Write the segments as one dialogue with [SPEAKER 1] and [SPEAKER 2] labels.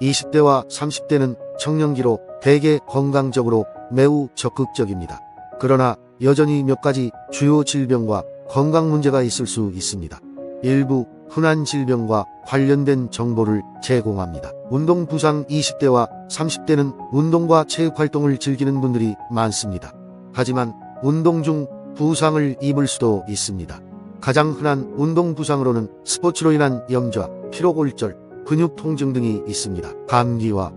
[SPEAKER 1] 20대와 30대는 청년기로 대개 건강적으로 매우 적극적입니다. 그러나 여전히 몇 가지 주요 질병과 건강 문제가 있을 수 있습니다. 일부 흔한 질병과 관련된 정보를 제공합니다. 운동 부상 20대와 30대는 운동과 체육활동을 즐기는 분들이 많습니다. 하지만 운동 중 부상을 입을 수도 있습니다. 가장 흔한 운동 부상으로는 스포츠로 인한 염좌, 피로골절, 근육 통증 등이 있습니다. 감기와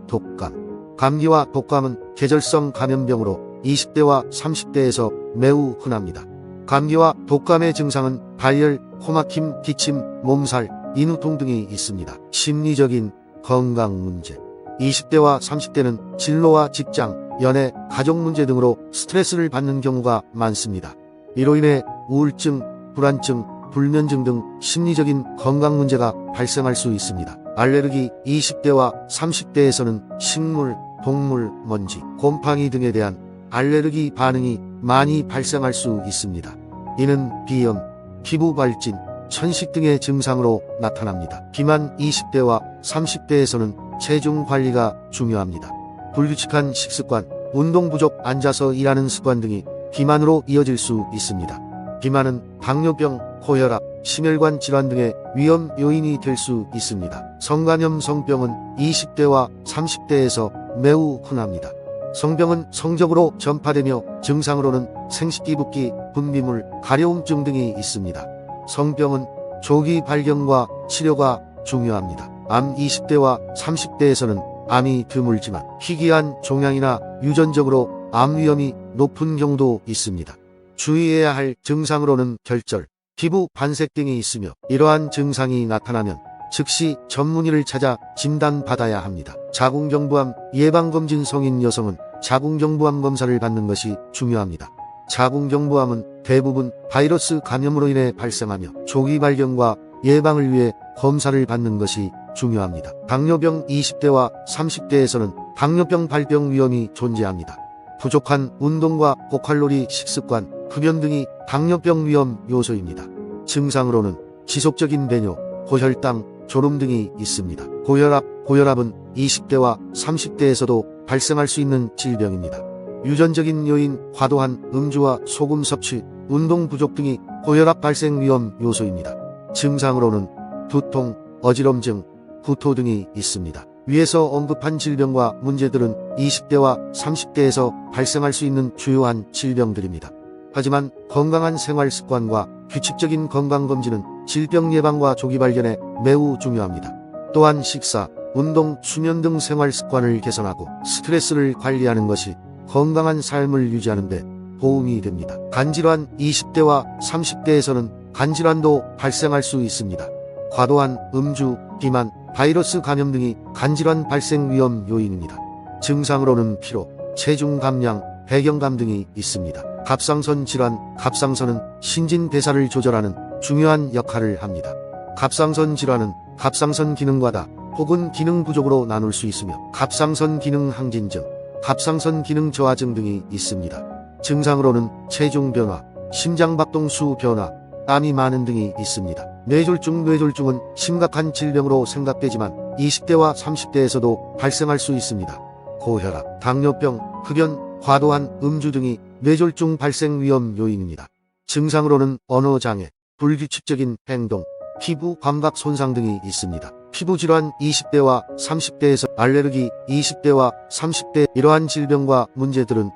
[SPEAKER 1] 독감. 감기와 독감은 계절성 감염병으로 20대와 30대에서 매우 흔합니다. 감기와 독감의 증상은 발열, 코막힘, 기침, 몸살, 인후통 등이 있습니다. 심리적인 건강 문제. 20대와 30대는 진로와 직장, 연애, 가족 문제 등으로 스트레스를 받는 경우가 많습니다. 이로 인해 우울증, 불안증, 불면증 등 심리적인 건강 문제가 발생할 수 있습니다. 알레르기. 20대와 30대에서는 식물, 동물, 먼지, 곰팡이 등에 대한 알레르기 반응이 많이 발생할 수 있습니다. 이는 비염, 피부 발진, 천식 등의 증상으로 나타납니다. 비만. 20대와 30대에서는 체중 관리가 중요합니다. 불규칙한 식습관, 운동 부족, 앉아서 일하는 습관 등이 비만으로 이어질 수 있습니다. 비만은 당뇨병, 고혈압, 심혈관 질환 등의 위험 요인이 될 수 있습니다. 성간염. 성병은 20대와 30대에서 매우 흔합니다. 성병은 성적으로 전파되며 증상으로는 생식기 붓기, 분비물, 가려움증 등이 있습니다. 성병은 조기 발견과 치료가 중요합니다. 암. 20대와 30대에서는 암이 드물지만 희귀한 종양이나 유전적으로 암 위험이 높은 경우도 있습니다. 주의해야 할 증상으로는 결절, 피부 반색 등이 있으며 이러한 증상이 나타나면 즉시 전문의를 찾아 진단받아야 합니다. 자궁경부암 예방검진. 성인 여성은 자궁경부암 검사를 받는 것이 중요합니다. 자궁경부암은 대부분 바이러스 감염으로 인해 발생하며 조기 발견과 예방을 위해 검사를 받는 것이 중요합니다. 당뇨병. 20대와 30대에서는 당뇨병 발병 위험이 존재합니다. 부족한 운동과 고칼로리 식습관, 흡연 등이 당뇨병 위험 요소입니다. 증상으로는 지속적인 배뇨, 고혈당, 졸음 등이 있습니다. 고혈압. 고혈압은 20대와 30대에서도 발생할 수 있는 질병입니다. 유전적인 요인, 과도한 음주와 소금 섭취, 운동 부족 등이 고혈압 발생 위험 요소입니다. 증상으로는 두통, 어지럼증, 구토 등이 있습니다. 위에서 언급한 질병과 문제들은 20대와 30대에서 발생할 수 있는 주요한 질병들입니다. 하지만 건강한 생활 습관과 규칙적인 건강검진은 질병 예방과 조기 발견에 매우 중요합니다. 또한 식사, 운동, 수면 등 생활 습관을 개선하고 스트레스를 관리하는 것이 건강한 삶을 유지하는 데 도움이 됩니다. 간질환. 20대와 30대에서는 간질환도 발생할 수 있습니다. 과도한 음주, 비만, 바이러스 감염 등이 간질환 발생 위험 요인입니다. 증상으로는 피로, 체중 감량, 배경감 등이 있습니다. 갑상선 질환. 갑상선은 신진대사를 조절하는 중요한 역할을 합니다. 갑상선 질환은 갑상선 기능 과다 혹은 기능 부족으로 나눌 수 있으며 갑상선 기능 항진증, 갑상선 기능 저하증 등이 있습니다. 증상으로는 체중 변화, 심장박동수 변화, 땀이 많은 등이 있습니다. 뇌졸중. 뇌졸중은 심각한 질병으로 생각되지만 20대와 30대에서도 발생할 수 있습니다. 고혈압, 당뇨병, 흡연, 과도한 음주 등이 뇌졸중 발생 위험 요인입니다. 증상으로는 언어장애, 불규칙적인 행동, 피부 감각 손상 등이 있습니다. 피부질환. 20대와 30대에서 알레르기. 20대와 30대. 이러한 질병과 문제들은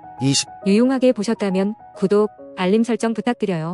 [SPEAKER 2] 유용하게 보셨다면 구독, 알림 설정 부탁드려요.